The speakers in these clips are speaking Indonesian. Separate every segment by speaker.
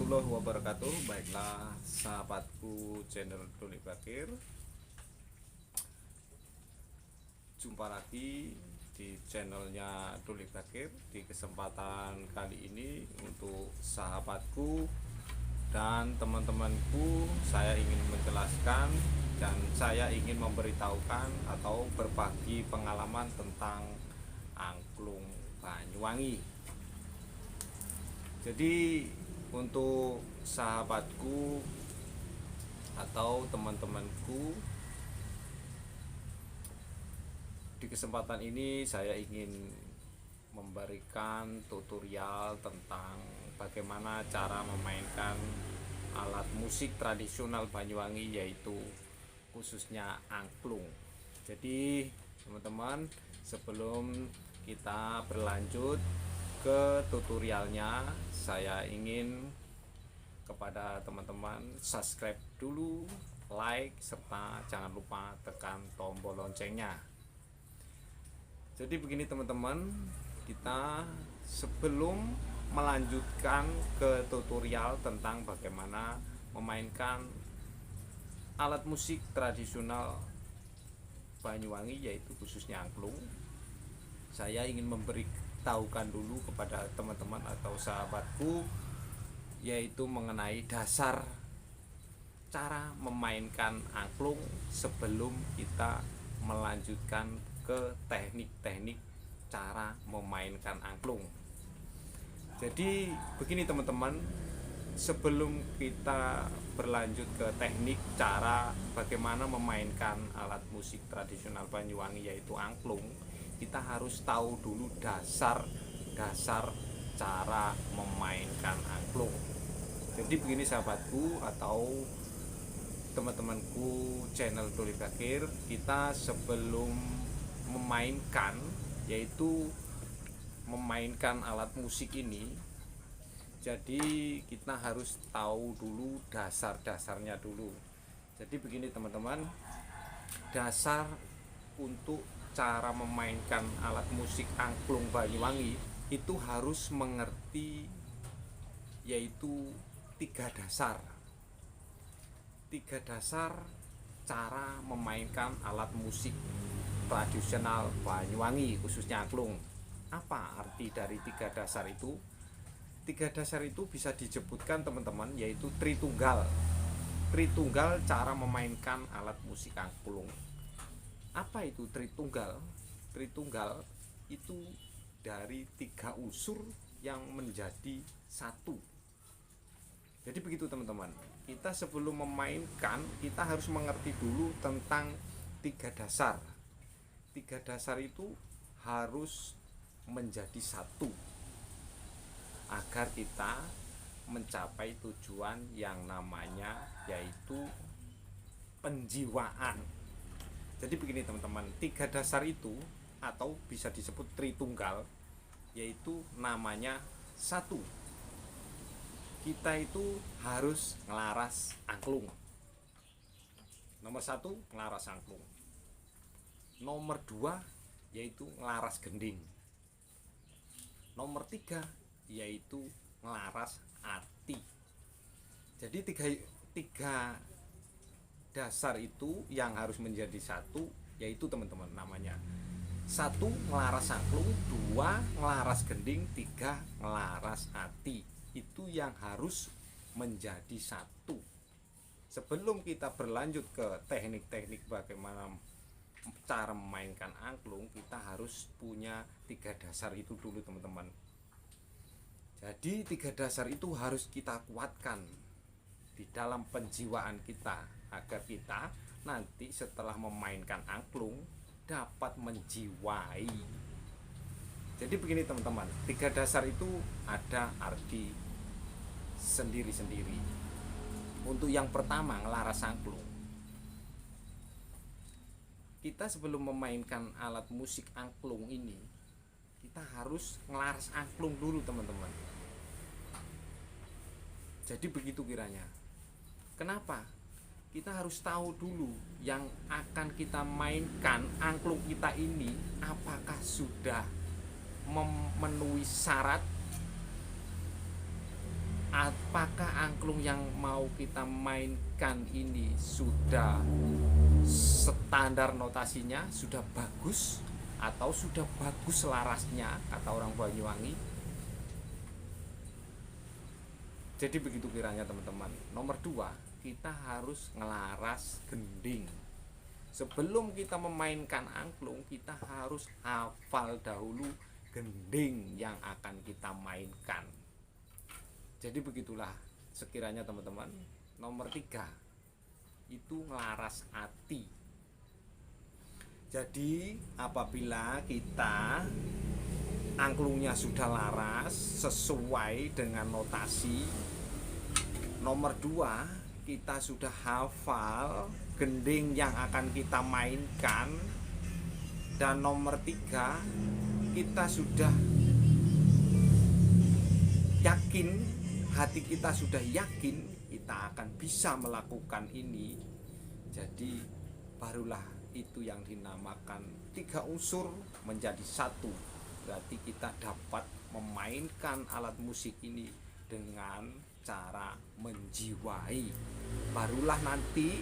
Speaker 1: warahmatullahi wabarakatuh. Baiklah sahabatku channel Doni Bakir, jumpa lagi di channelnya Doni Bakir. Di kesempatan kali ini untuk sahabatku dan teman-temanku, saya ingin menjelaskan dan saya ingin memberitahukan atau berbagi pengalaman tentang angklung Banyuwangi. Jadi untuk sahabatku atau teman-temanku, di kesempatan ini saya ingin memberikan tutorial tentang bagaimana cara memainkan alat musik tradisional Banyuwangi, yaitu khususnya angklung. Jadi teman-teman, sebelum kita berlanjut ke tutorialnya, saya ingin kepada teman-teman subscribe dulu, like, serta jangan lupa tekan tombol loncengnya. Jadi begini teman-teman, kita sebelum melanjutkan ke tutorial tentang bagaimana memainkan alat musik tradisional Banyuwangi, yaitu khususnya angklung, saya ingin memberitahukan dulu kepada teman-teman atau sahabatku, yaitu mengenai dasar cara memainkan angklung sebelum kita melanjutkan ke teknik-teknik cara memainkan angklung. Jadi begini teman-teman, sebelum kita berlanjut ke teknik cara bagaimana memainkan alat musik tradisional Banyuwangi, yaitu angklung, kita harus tahu dulu dasar cara memainkan angklung. Jadi begini sahabatku atau teman-temanku channel Doni Bakir, kita sebelum memainkan, yaitu memainkan alat musik ini, jadi kita harus tahu dulu dasar-dasarnya dulu. Jadi begini teman-teman, dasar untuk cara memainkan alat musik angklung Banyuwangi itu harus mengerti, yaitu tiga dasar cara memainkan alat musik tradisional Banyuwangi, khususnya angklung. Apa arti dari tiga dasar itu? Tiga dasar itu bisa disebutkan teman-teman, yaitu tritunggal cara memainkan alat musik angklung. Apa itu tritunggal? Tritunggal itu dari tiga unsur yang menjadi satu. Jadi begitu teman-teman, kita sebelum memainkan, kita harus mengerti dulu tentang tiga dasar. Tiga dasar itu harus menjadi satu agar kita mencapai tujuan yang namanya yaitu penjiwaan. Jadi begini teman-teman, tiga dasar itu atau bisa disebut tritunggal, yaitu namanya satu, kita itu harus ngelaras angklung. Nomor satu, ngelaras angklung. Nomor dua, yaitu ngelaras gending. Nomor tiga, yaitu ngelaras ati. Jadi tiga dasar itu yang harus menjadi satu, yaitu teman-teman namanya satu, ngelaras angklung, dua, ngelaras gending, tiga, ngelaras ati. Itu yang harus menjadi satu. Sebelum kita berlanjut ke teknik-teknik bagaimana cara memainkan angklung, kita harus punya tiga dasar itu dulu teman-teman. Jadi tiga dasar itu harus kita kuatkan di dalam penjiwaan kita, agar kita nanti setelah memainkan angklung dapat menjiwai. Jadi begini teman-teman, tiga dasar itu ada arti sendiri-sendiri. Untuk yang pertama, ngelaras angklung. Kita sebelum memainkan alat musik angklung ini, kita harus ngelaras angklung dulu teman-teman. Jadi begitu kiranya. Kenapa? Kita harus tahu dulu yang akan kita mainkan angklung kita ini apakah sudah memenuhi syarat apakah angklung yang mau kita mainkan ini sudah standar notasinya, sudah bagus atau sudah bagus larasnya, kata orang Banyuwangi. Jadi begitu kiranya teman-teman. Nomor 2, kita harus ngelaras gending. Sebelum kita memainkan angklung, kita harus hafal dahulu gending yang akan kita mainkan. Jadi begitulah sekiranya teman-teman. Nomor 3, itu ngelaras hati. Jadi apabila kita angklungnya sudah laras sesuai dengan notasi, nomor 2, kita sudah hafal gending yang akan kita mainkan, dan nomor 3, kita sudah yakin, hati kita sudah yakin kita akan bisa melakukan ini. Jadi barulah itu yang dinamakan 3 unsur menjadi satu. Berarti kita dapat memainkan alat musik ini dengan cara menjiwai. Barulah nanti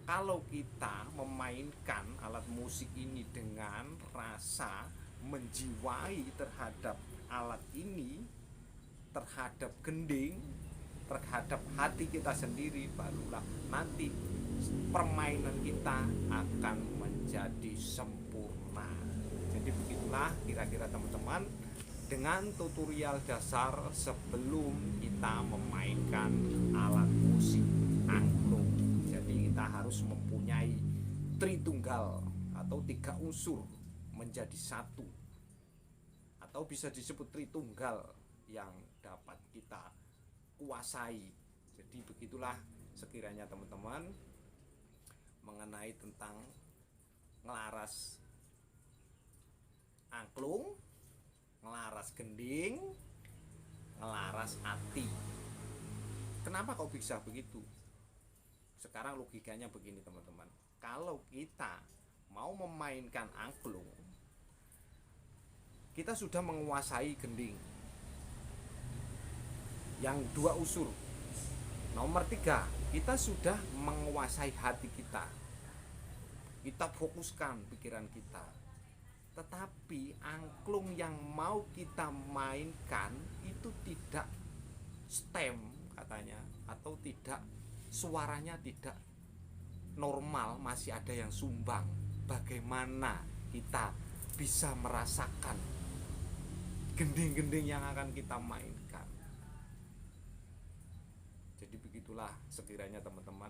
Speaker 1: kalau kita memainkan alat musik ini dengan rasa menjiwai terhadap alat ini, terhadap gending, terhadap hati kita sendiri, barulah nanti permainan kita akan menjadi sempurna. Jadi begitulah kira-kira teman-teman dengan tutorial dasar sebelum kita memainkan alat musik angklung. Jadi kita harus mempunyai tritunggal atau 3 unsur menjadi satu, atau bisa disebut tritunggal yang dapat kita kuasai. Jadi begitulah sekiranya teman-teman mengenai tentang ngelaras angklung, ngelaras gending, ngelaras hati. Kenapa kok bisa begitu? Sekarang logikanya begini teman-teman. Kalau kita mau memainkan angklung, kita sudah menguasai gending yang 2 unsur. Nomor 3, kita sudah menguasai hati kita. Kita fokuskan pikiran kita. Tetapi angklung yang mau kita mainkan itu tidak stem katanya, atau tidak, suaranya tidak normal, masih ada yang sumbang. Bagaimana kita bisa merasakan gending-gending yang akan kita mainkan? Jadi begitulah sekiranya teman-teman.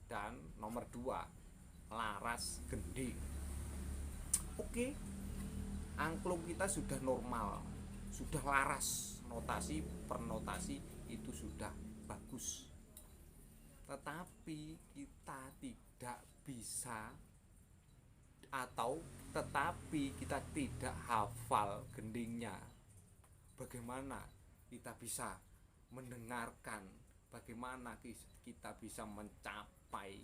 Speaker 1: Dan nomor 2, laras gending. Oke, angklung kita sudah normal, sudah laras, notasi per notasi itu sudah bagus. Tetapi kita tidak bisa, atau tetapi kita tidak hafal gendingnya. Bagaimana kita bisa mendengarkan, bagaimana kita bisa mencapai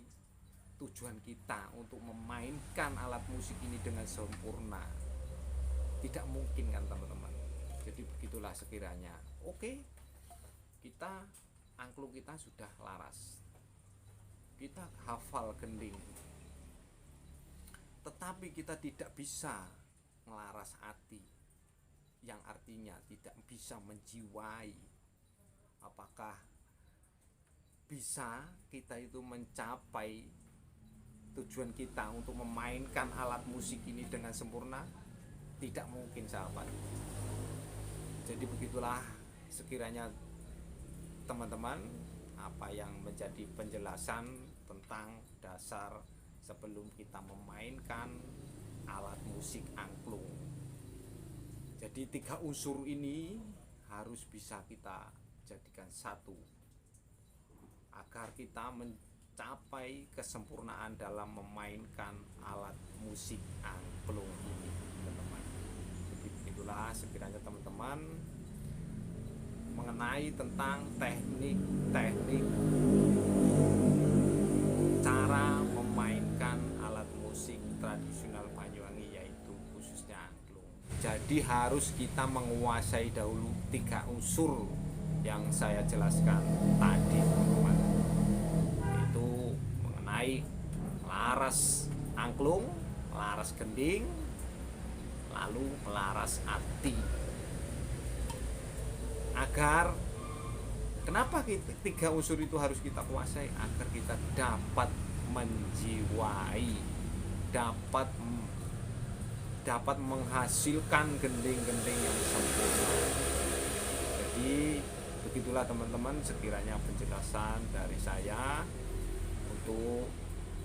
Speaker 1: tujuan kita untuk memainkan alat musik ini dengan sempurna? Tidak mungkin kan teman-teman. Jadi begitulah sekiranya. Oke, kita angklung kita sudah laras, kita hafal gending, tetapi kita tidak bisa melaras hati, yang artinya tidak bisa menjiwai. Apakah bisa kita itu mencapai tujuan kita untuk memainkan alat musik ini dengan sempurna? Tidak mungkin sahabat. Jadi begitulah sekiranya teman-teman apa yang menjadi penjelasan tentang dasar sebelum kita memainkan alat musik angklung. Jadi 3 unsur ini harus bisa kita jadikan satu agar kita mencapai kesempurnaan dalam memainkan alat musik angklung ini, teman-teman. Jadi begitulah sekiranya teman-teman mengenai tentang teknik-teknik cara memainkan alat musik tradisional Banyuwangi, yaitu khususnya angklung. Jadi harus kita menguasai dahulu 3 unsur yang saya jelaskan tadi teman-teman, itu mengenai laras angklung, laras gending, lalu laras ati. Agar kenapa tiga unsur itu harus kita kuasai? Agar kita dapat menjiwai, dapat menghasilkan gending-gending yang sempurna. Jadi begitulah teman-teman, sekiranya penjelasan dari saya untuk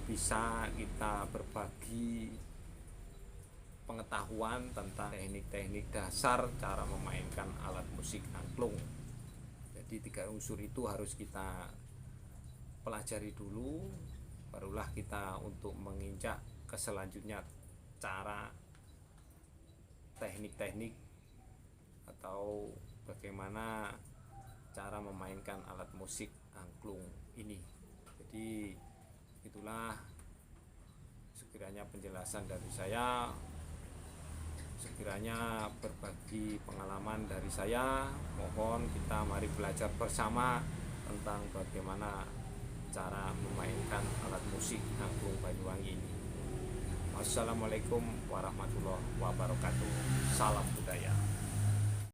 Speaker 1: bisa kita berbagi pengetahuan tentang teknik-teknik dasar cara memainkan alat musik angklung. Jadi tiga unsur itu harus kita pelajari dulu, barulah kita untuk menginjak ke selanjutnya cara teknik-teknik atau bagaimana cara memainkan alat musik angklung ini. Jadi itulah sekiranya penjelasan dari saya, sekiranya berbagi pengalaman dari saya. Mohon kita mari belajar bersama tentang bagaimana cara memainkan alat musik angklung Banyuwangi ini. Wassalamualaikum warahmatullahi wabarakatuh. Salam budaya.